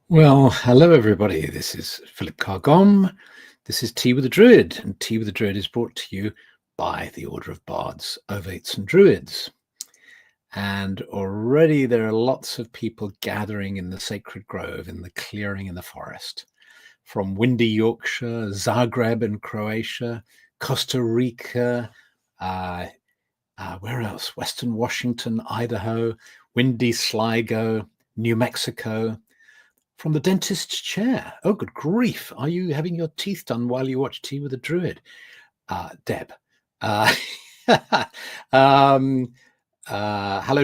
Well, hello everybody. This is Philip Carr-Gomm. This is Tea with the Druid, and Tea with the Druid is brought to you by the Order of Bards, Ovates and Druids. And already there are lots of people gathering in the sacred grove, in the clearing in the forest, from windy Yorkshire, Zagreb in Croatia, Costa Rica, where else? Western Washington, Idaho, windy Sligo, New Mexico. From the dentist's chair. Oh, good grief. Are you having your teeth done while you watch Tea with a Druid? Deb. Hello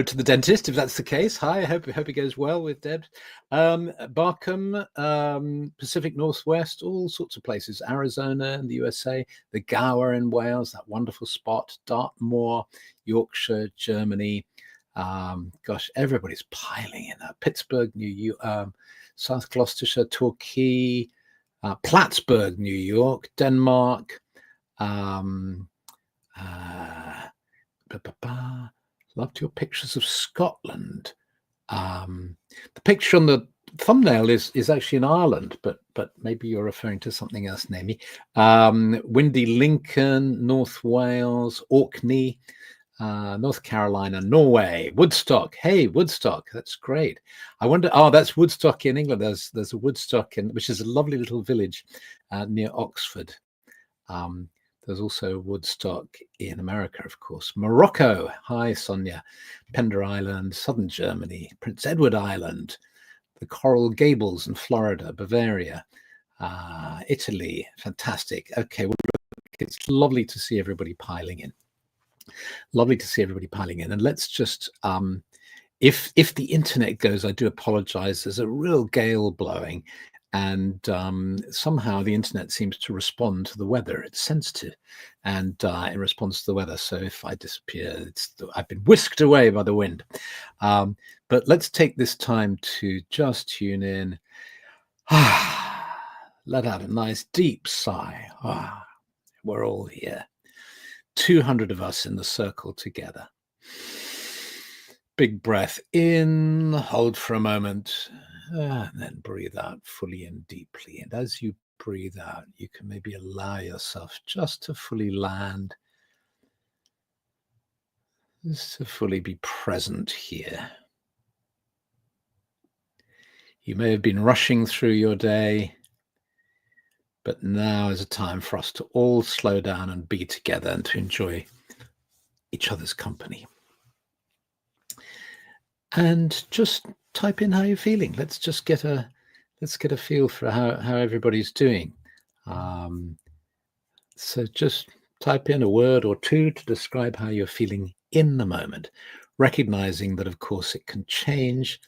to the dentist, if that's the case. Hi, I hope it goes well with Deb. Barkham, Pacific Northwest, all sorts of places. Arizona in the USA, the Gower in Wales, that wonderful spot. Dartmoor, Yorkshire, Germany. Gosh, everybody's piling in. Pittsburgh, South Gloucestershire, Torquay, Plattsburgh, New York, Denmark. Loved your pictures of Scotland. The picture on the thumbnail is actually in Ireland, but maybe you're referring to something else, Naomi. Windy Lincoln, North Wales, Orkney, North Carolina, Norway, Woodstock. Hey, Woodstock, that's great. I wonder, that's Woodstock in England. There's a Woodstock which is a lovely little village near Oxford. There's also Woodstock in America, of course. Morocco, hi Sonia. Pender Island, southern Germany, Prince Edward Island, the Coral Gables in Florida, Bavaria, Italy, fantastic. Okay, well, it's lovely to see everybody piling in. Lovely to see everybody piling in. And let's just, if the internet goes, I do apologize. There's a real gale blowing, and somehow the internet seems to respond to the weather. It's sensitive, and it responds to the weather. So if I disappear, I've been whisked away by the wind. But let's take this time to just tune in. Let out a nice deep sigh. We're all here. 200 of us in the circle together. Big breath in, hold for a moment, and then breathe out fully and deeply. And as you breathe out, you can maybe allow yourself just to fully land, just to fully be present here. You may have been rushing through your day, but now is a time for us to all slow down and be together and to enjoy each other's company. And just type in how you're feeling. Let's get a feel for how everybody's doing. So just type in a word or two to describe how you're feeling in the moment, recognizing that, of course, it can change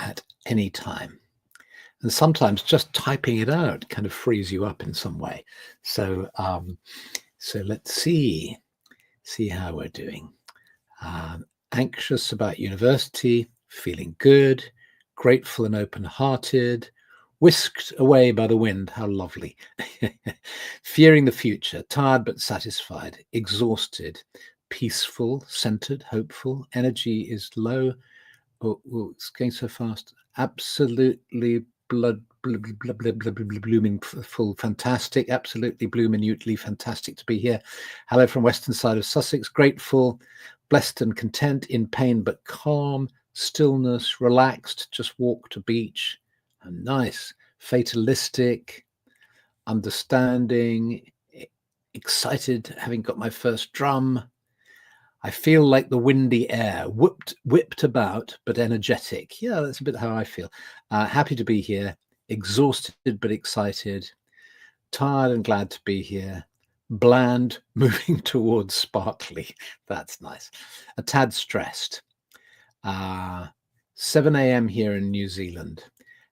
at any time. And sometimes just typing it out kind of frees you up in some way. So let's see how we're doing. Anxious about university, feeling good, grateful and open-hearted, whisked away by the wind, how lovely. Fearing the future, tired but satisfied, exhausted, peaceful, centered, hopeful, energy is low. Oh, it's going so fast. Absolutely blooming full, fantastic, absolutely blue minutely fantastic to be here. Hello from western side of Sussex, grateful, blessed and content, in pain but calm, stillness, relaxed, just walked a beach, and nice, fatalistic, understanding, excited, having got my first drum, I feel like the windy air, whipped about, but energetic. Yeah, that's a bit how I feel. Happy to be here, exhausted but excited, tired and glad to be here, bland, moving towards sparkly. That's nice. A tad stressed. 7 a.m. here in New Zealand.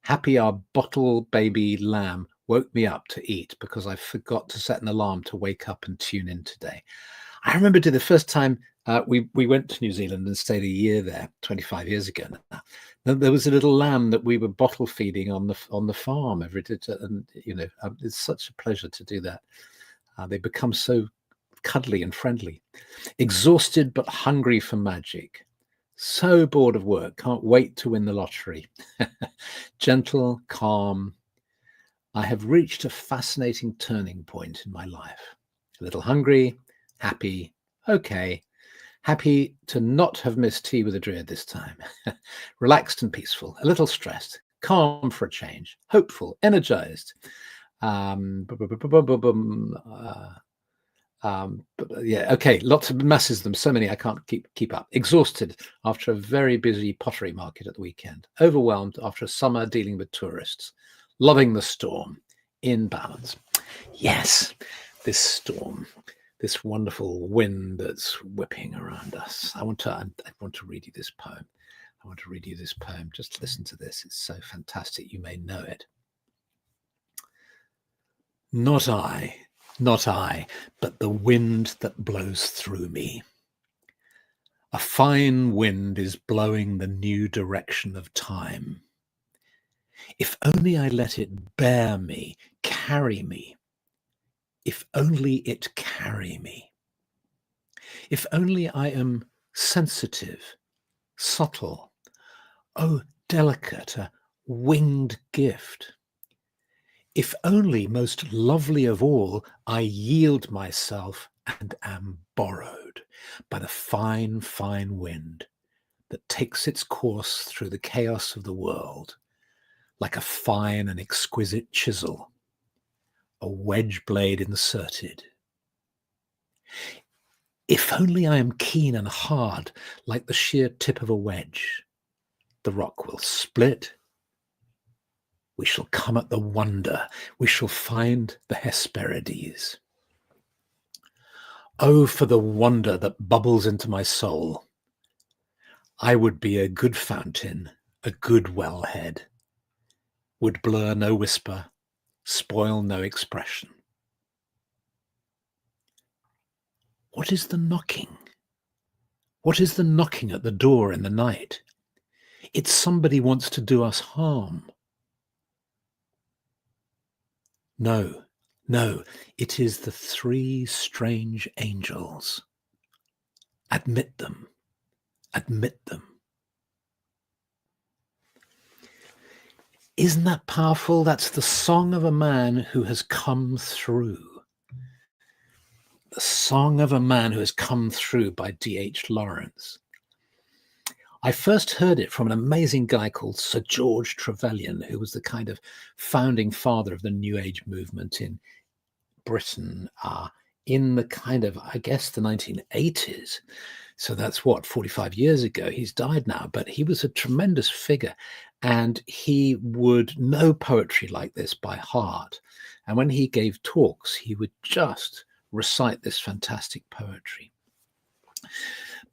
Happy our bottle baby lamb woke me up to eat because I forgot to set an alarm to wake up and tune in today. I remember the first time we went to New Zealand and stayed a year there 25 years ago now. There was a little lamb that we were bottle feeding on the farm every day, and it's such a pleasure to do that. They become so cuddly and friendly. Exhausted but hungry for magic. So bored of work, can't wait to win the lottery. Gentle, calm. I have reached a fascinating turning point in my life. A little hungry, happy, okay. Happy to not have missed tea with a druid this time. Relaxed and peaceful, a little stressed, calm for a change, hopeful, energized. Yeah, okay, lots of masses of them, so many I can't keep up. Exhausted after a very busy pottery market at the weekend. Overwhelmed after a summer dealing with tourists. Loving the storm. In balance. Yes, this storm. This wonderful wind that's whipping around us. I want to read you this poem. I want to read you this poem. Just listen to this. It's so fantastic. You may know it. Not I, but the wind that blows through me. A fine wind is blowing the new direction of time. If only I let it bear me, carry me. If only it carry me. If only I am sensitive, subtle, oh, delicate, a winged gift. If only, most lovely of all, I yield myself and am borrowed by the fine, fine wind that takes its course through the chaos of the world, like a fine and exquisite chisel, a wedge blade inserted. If only I am keen and hard, like the sheer tip of a wedge, the rock will split. We shall come at the wonder. We shall find the Hesperides. Oh, for the wonder that bubbles into my soul. I would be a good fountain, a good wellhead, would blur no whisper, spoil no expression. What is the knocking? What is the knocking at the door in the night? It's somebody wants to do us harm. No, it is the three strange angels. Admit them, admit them. Isn't that powerful? That's the song of a man who has come through. The Song of a Man Who Has Come Through by D.H. Lawrence. I first heard it from an amazing guy called Sir George Trevelyan, who was the kind of founding father of the New Age movement in Britain in the kind of, I guess, the 1980s. So that's 45 years ago. He's died now, but he was a tremendous figure, and he would know poetry like this by heart. And when he gave talks, he would just recite this fantastic poetry.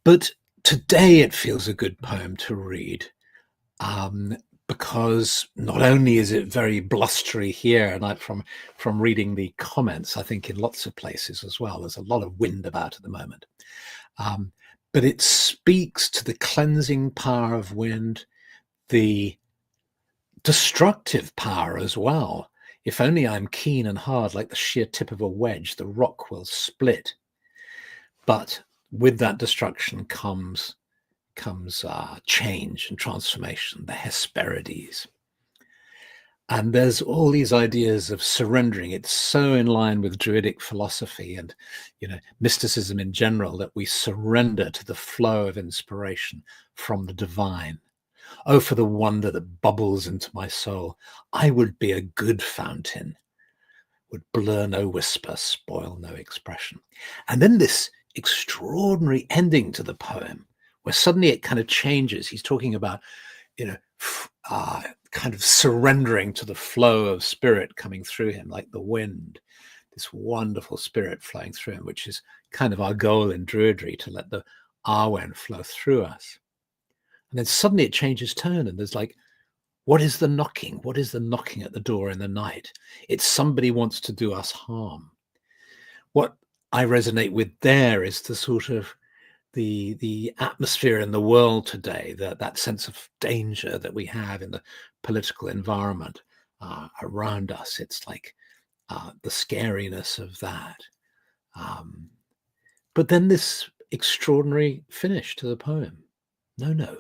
But today it feels a good poem to read because not only is it very blustery here, and from reading the comments, I think in lots of places as well, there's a lot of wind about at the moment. But it speaks to the cleansing power of wind, the destructive power as well. If only I'm keen and hard like the sheer tip of a wedge, the rock will split. But with that destruction comes change and transformation, the Hesperides. And there's all these ideas of surrendering. It's so in line with Druidic philosophy and, mysticism in general, that we surrender to the flow of inspiration from the divine. Oh, for the wonder that bubbles into my soul. I would be a good fountain, would blur no whisper, spoil no expression. And then this extraordinary ending to the poem where suddenly it kind of changes. He's talking about, kind of surrendering to the flow of spirit coming through him, like the wind, this wonderful spirit flowing through him, which is kind of our goal in Druidry, to let the Arwen flow through us. And then suddenly it changes tone, and there's like, what is the knocking? What is the knocking at the door in the night? It's somebody wants to do us harm. What I resonate with there is the sort of the atmosphere in the world today, that sense of danger that we have in the political environment around us. It's like the scariness of that. But then this extraordinary finish to the poem. No.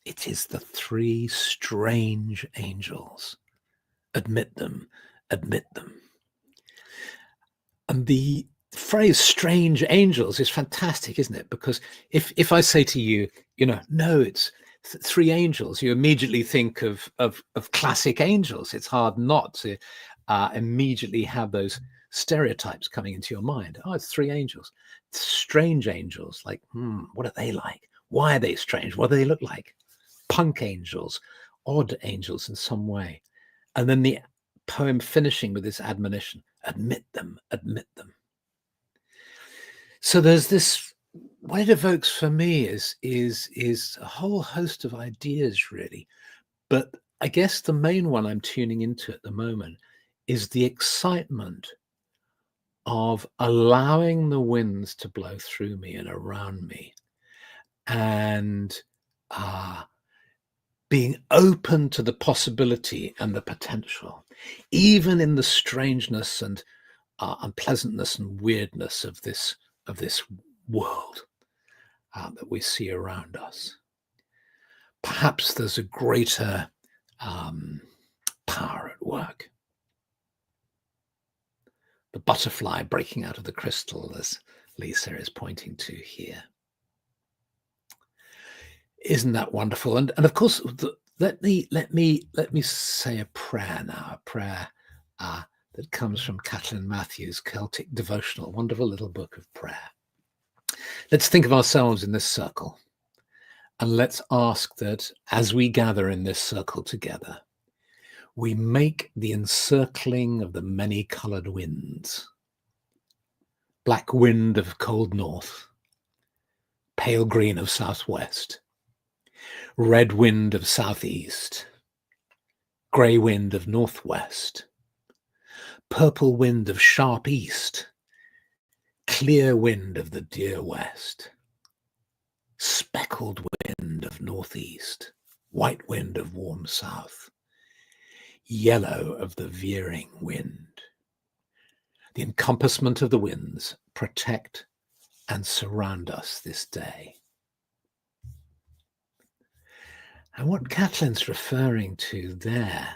It is the three strange angels. Admit them, admit them. And the phrase strange angels is fantastic, isn't it? Because if I say to you, no, it's three angels, you immediately think of classic angels. It's hard not to immediately have those stereotypes coming into your mind. Oh, it's three angels. Strange angels, like, what are they like? Why are they strange? What do they look like? Punk angels, odd angels in some way. And then the poem finishing with this admonition, admit them, admit them. So there's this, what it evokes for me is a whole host of ideas, really. But I guess the main one I'm tuning into at the moment is the excitement of allowing the winds to blow through me and around me, and being open to the possibility and the potential, even in the strangeness and unpleasantness and weirdness of this world that we see around us. Perhaps there's a greater power at work. The butterfly breaking out of the crystal, as Lisa is pointing to here. Isn't that wonderful? And of course, let me say a prayer now, a prayer that comes from Caitlin Matthews' Celtic Devotional, wonderful little book of prayer. Let's think of ourselves in this circle, and let's ask that as we gather in this circle together, we make the encircling of the many-coloured winds. Black wind of cold north, pale green of southwest, red wind of southeast, grey wind of northwest, purple wind of sharp east, clear wind of the dear west, speckled wind of northeast, white wind of warm south, yellow of the veering wind. The encompassment of the winds protect and surround us this day. And what Caitlin's referring to there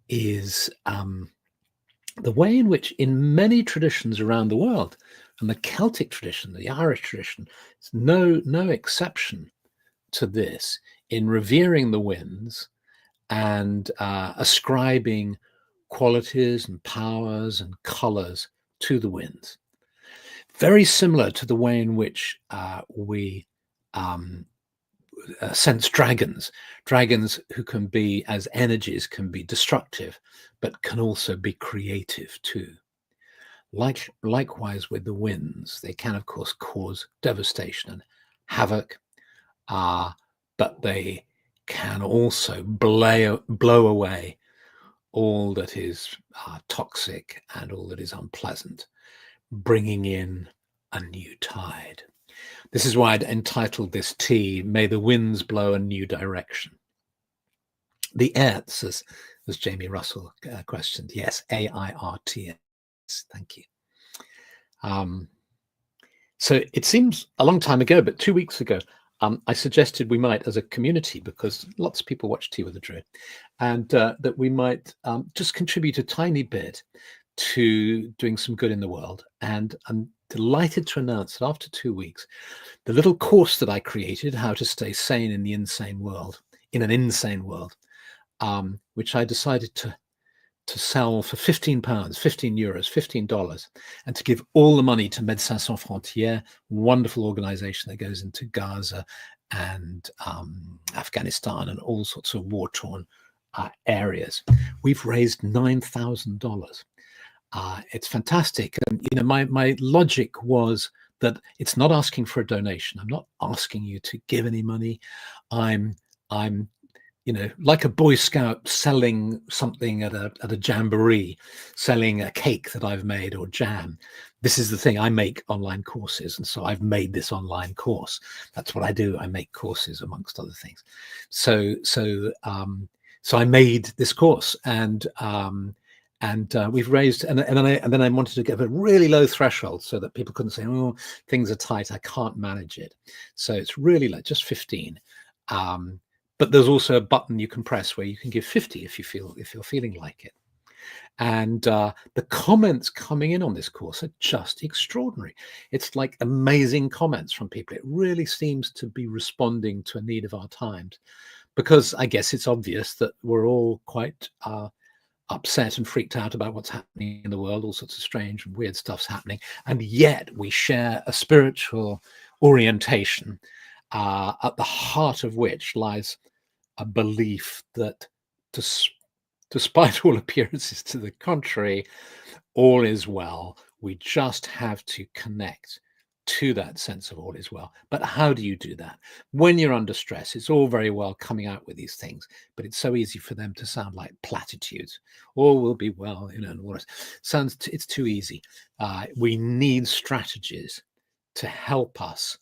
is the way in which in many traditions around the world, and the Celtic tradition, the Irish tradition, is no exception to this, in revering the winds and ascribing qualities and powers and colours to the winds. Very similar to the way in which we sense dragons who can be, as energies, can be destructive, but can also be creative too. Likewise with the winds, they can of course cause devastation and havoc, but they can also blow away all that is toxic and all that is unpleasant, bringing in a new tide. This is why I'd entitled this tea, May the Winds Blow a New Direction. The Airts, as Jamie Russell questioned. Yes, AIRTS. Thank you. So it seems a long time ago, but 2 weeks ago, I suggested we might, as a community, because lots of people watch Tea with a Druid, and that we might just contribute a tiny bit to doing some good in the world. And I'm delighted to announce that after 2 weeks, the little course that I created, How to Stay Sane in the Insane World, in an Insane World, which I decided to sell for £15, €15, $15, and to give all the money to Médecins Sans Frontières, wonderful organization that goes into Gaza and Afghanistan and all sorts of war-torn areas. We've raised $9,000. It's fantastic. And my logic was that it's not asking for a donation. I'm not asking you to give any money. I'm like a Boy Scout selling something at a jamboree, selling a cake that I've made or jam. This is the thing. I make online courses, and so I've made this online course. That's what I do. I make courses, amongst other things. So I made this course, and we've raised, and then I wanted to get a really low threshold so that people couldn't say, "Oh, things are tight. I can't manage it." So it's really low, just 15. But there's also a button you can press where you can give 50 if you're feeling like it. And the comments coming in on this course are just extraordinary. It's like amazing comments from people. It really seems to be responding to a need of our times, because I guess it's obvious that we're all quite upset and freaked out about what's happening in the world. All sorts of strange and weird stuff's happening, and yet we share a spiritual orientation, at the heart of which lies a belief that, despite all appearances to the contrary, all is well. We just have to connect to that sense of all is well. But how do you do that? When you're under stress, it's all very well coming out with these things, but it's so easy for them to sound like platitudes. All will be well, and all this. It's too easy. We need strategies to help us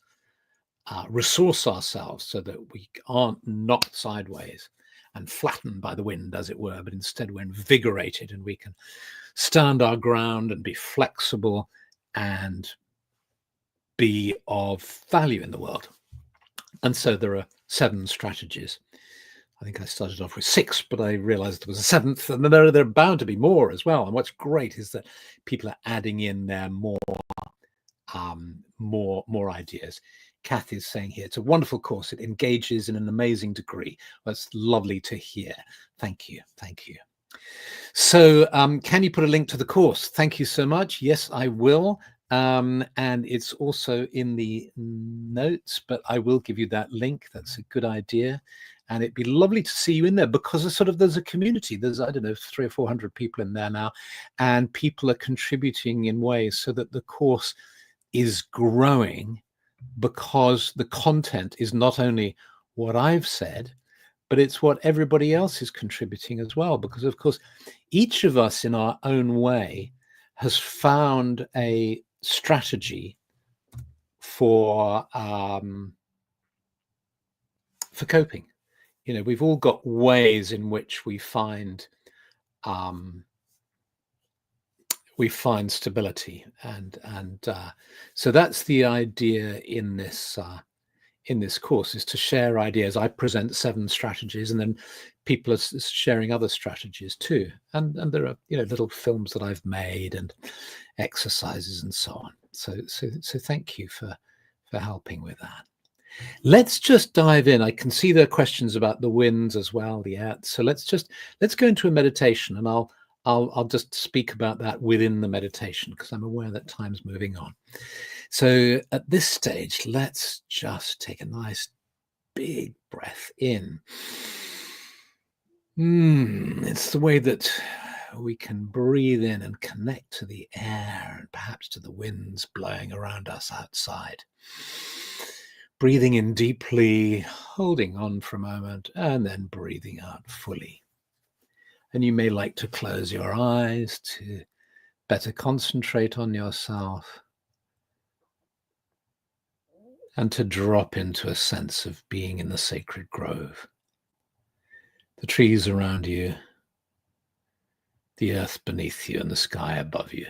resource ourselves so that we aren't knocked sideways and flattened by the wind, as it were, but instead we're invigorated and we can stand our ground and be flexible and be of value in the world. And so there are 7 strategies. I think I started off with 6, but I realized there was a 7th, and there are bound to be more as well. And what's great is that people are adding in there more ideas. Kath is saying here, it's a wonderful course. It engages in an amazing degree. That's lovely to hear. Thank you. Thank you. So can you put a link to the course? Thank you so much. Yes, I will. And it's also in the notes, but I will give you that link. That's a good idea. And it'd be lovely to see you in there, because there's a community. There's, I don't know, 300 or 400 people in there now, and people are contributing in ways so that the course is growing, because the content is not only what I've said, but it's what everybody else is contributing as well. Because, of course, each of us in our own way has found a strategy for coping. We've all got ways in which we find stability, and so that's the idea in this course, is to share ideas. I present 7 strategies, and then people are sharing other strategies too, and there are little films that I've made and exercises and so on. So thank you for helping with that. Let's just dive in. I can see there are questions about the winds as well, the earth. So let's go into a meditation, and I'll just speak about that within the meditation, because I'm aware that time's moving on. So at this stage, let's just take a nice big breath in. It's the way that we can breathe in and connect to the air, and perhaps to the winds blowing around us outside. Breathing in deeply, holding on for a moment, and then breathing out fully. And you may like to close your eyes to better concentrate on yourself, and to drop into a sense of being in the sacred grove. The trees around you, the earth beneath you, and the sky above you.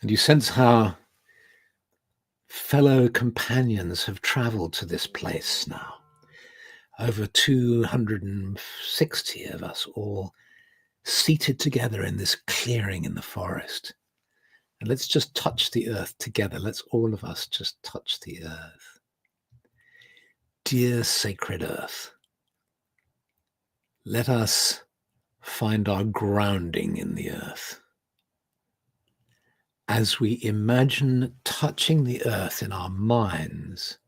And you sense how fellow companions have traveled to this place now. Over 260 of us, all seated together in this clearing in the forest. And let's just touch the earth together. Let's all of us just touch the earth. Dear sacred earth, let us find our grounding in the earth. As we imagine touching the earth in our minds,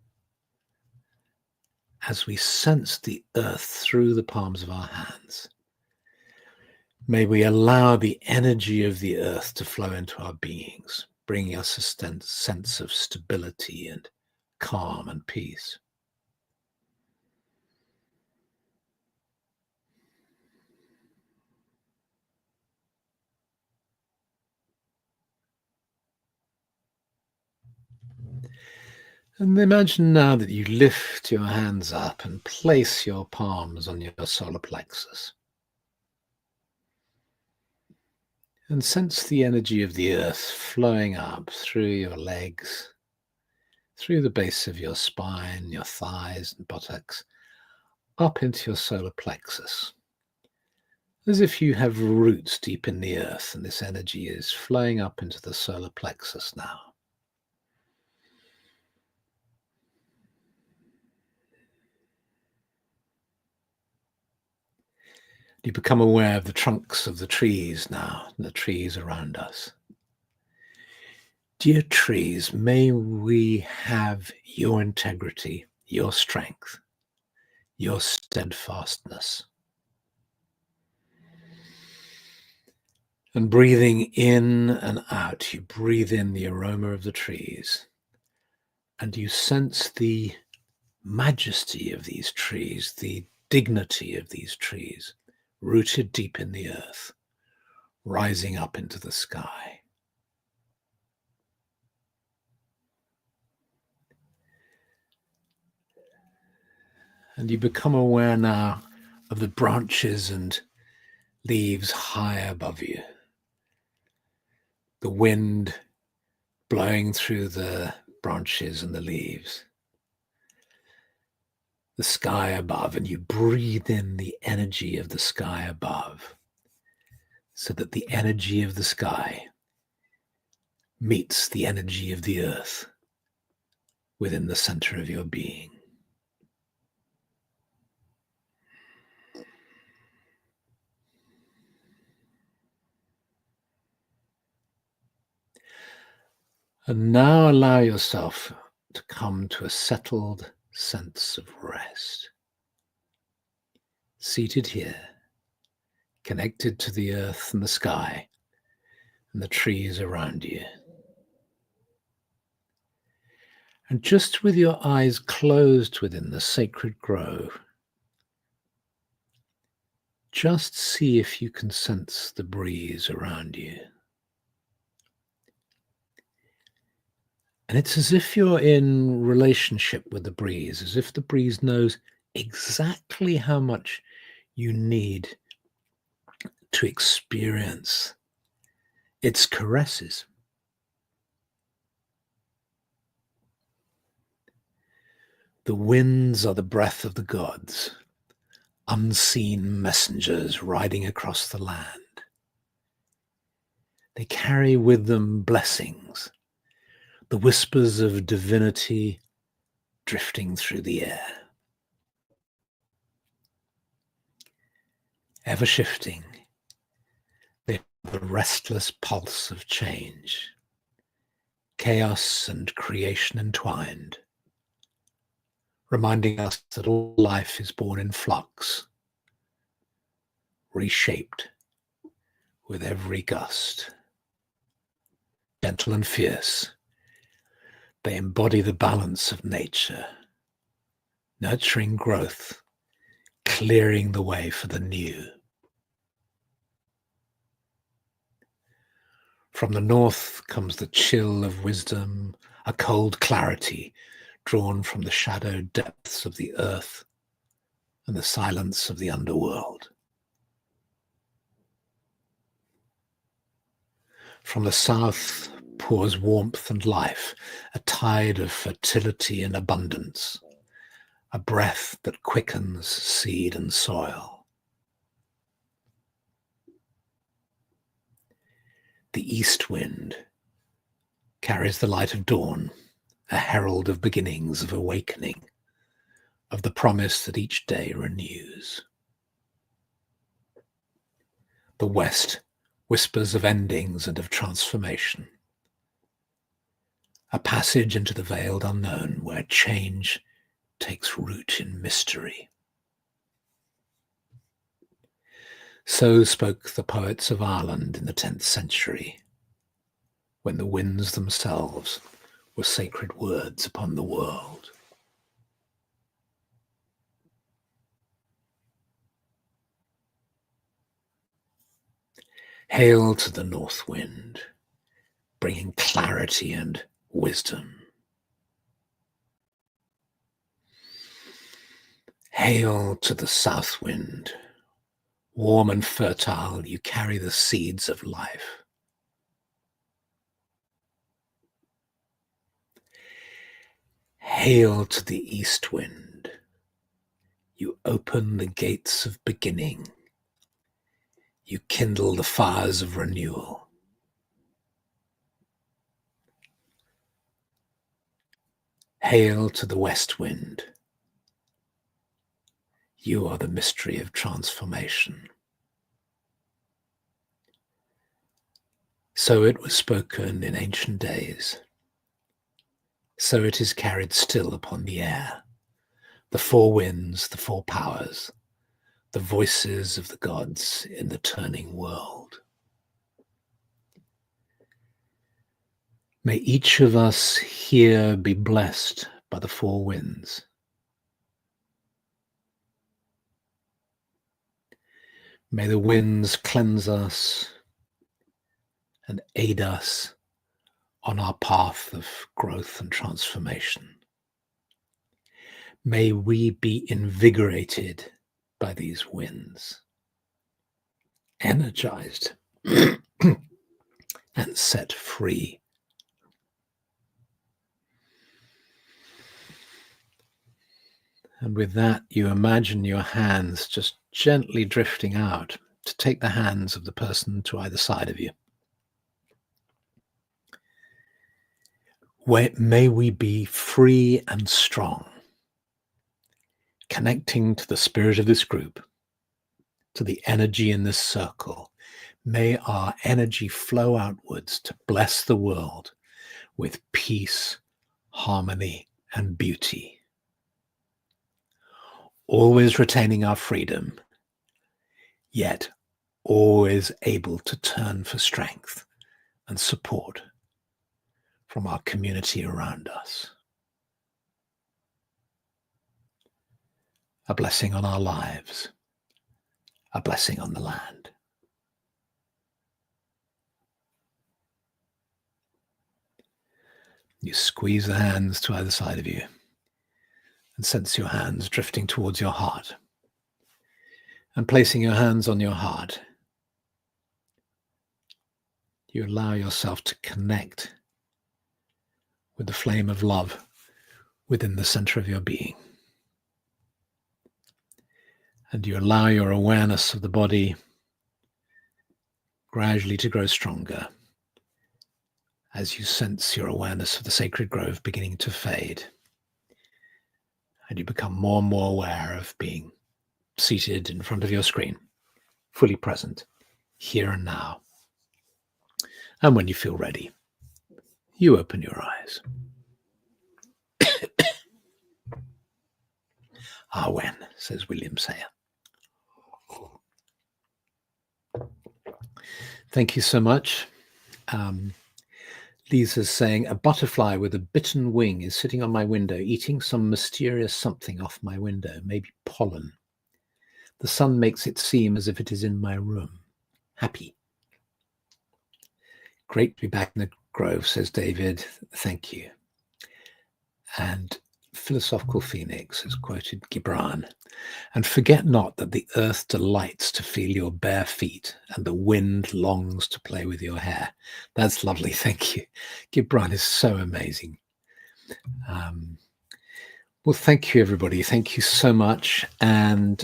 as we sense the earth through the palms of our hands, may we allow the energy of the earth to flow into our beings, bringing us a sense of stability and calm and peace. And imagine now that you lift your hands up and place your palms on your solar plexus. And sense the energy of the earth flowing up through your legs, through the base of your spine, your thighs and buttocks, up into your solar plexus. As if you have roots deep in the earth and this energy is flowing up into the solar plexus now. You become aware of the trunks of the trees now, and the trees around us. Dear trees, may we have your integrity, your strength, your steadfastness. And breathing in and out, you breathe in the aroma of the trees, and you sense the majesty of these trees, the dignity of these trees, rooted deep in the earth, rising up into the sky. And you become aware now of the branches and leaves high above you. The wind blowing through the branches and the leaves. The sky above, and you breathe in the energy of the sky above, so that the energy of the sky meets the energy of the earth within the center of your being. And now allow yourself to come to a settled sense of rest. Seated here, connected to the earth and the sky and the trees around you. And just with your eyes closed within the sacred grove, just see if you can sense the breeze around you. And it's as if you're in relationship with the breeze, as if the breeze knows exactly how much you need to experience its caresses. The winds are the breath of the gods, unseen messengers riding across the land. They carry with them blessings, the whispers of divinity drifting through the air. Ever shifting, they are the restless pulse of change, chaos and creation entwined, reminding us that all life is born in flux, reshaped with every gust. Gentle and fierce, they embody the balance of nature, nurturing growth, clearing the way for the new. From the north comes the chill of wisdom, a cold clarity drawn from the shadowed depths of the earth and the silence of the underworld. From the south pours warmth and life, a tide of fertility and abundance, a breath that quickens seed and soil. The east wind carries the light of dawn, a herald of beginnings, of awakening, of the promise that each day renews. The west whispers of endings and of transformation. A passage into the veiled unknown where change takes root in mystery. So spoke the poets of Ireland in the 10th century, when the winds themselves were sacred words upon the world. Hail to the north wind, bringing clarity and wisdom. Hail to the south wind, warm and fertile, you carry the seeds of life. Hail to the east wind, you open the gates of beginning. You kindle the fires of renewal. Hail to the west wind. You are the mystery of transformation. So it was spoken in ancient days. So it is carried still upon the air. The four winds, the four powers, the voices of the gods in the turning world. May each of us here be blessed by the four winds. May the winds cleanse us and aid us on our path of growth and transformation. May we be invigorated by these winds, energized and set free. And with that, you imagine your hands just gently drifting out to take the hands of the person to either side of you. May we be free and strong, connecting to the spirit of this group, to the energy in this circle. May our energy flow outwards to bless the world with peace, harmony, and beauty. Always retaining our freedom, yet always able to turn for strength and support from our community around us. A blessing on our lives, a blessing on the land. You squeeze the hands to either side of you and sense your hands drifting towards your heart. And placing your hands on your heart, you allow yourself to connect with the flame of love within the center of your being. And you allow your awareness of the body gradually to grow stronger as you sense your awareness of the sacred grove beginning to fade. And you become more and more aware of being seated in front of your screen, fully present, here and now. And when you feel ready, you open your eyes. When, says William Sayer. Thank you so much. Lisa's saying, a butterfly with a bitten wing is sitting on my window, eating some mysterious something off my window, maybe pollen. The sun makes it seem as if it is in my room. Happy. Great to be back in the grove, says David. Thank you. And Philosophical Phoenix has quoted Gibran. And forget not that the earth delights to feel your bare feet and the wind longs to play with your hair. That's lovely. Thank you. Gibran is so amazing. Well, thank you, everybody. Thank you so much. And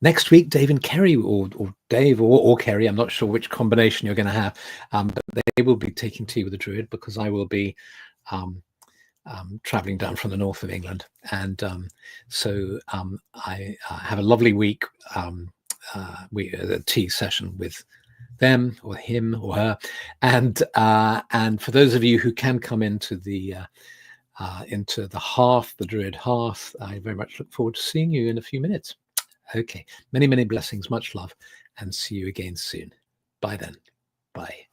next week, Dave and Kerry, or Dave or Kerry, I'm not sure which combination you're going to have, but they will be taking tea with the Druid because I will be traveling down from the north of England. And so I have a lovely week a tea session with them or him or her, and for those of you who can come into the hearth, the Druid hearth, I very much look forward to seeing you in a few minutes. Okay, many blessings, much love, and see you again soon. Bye then. Bye.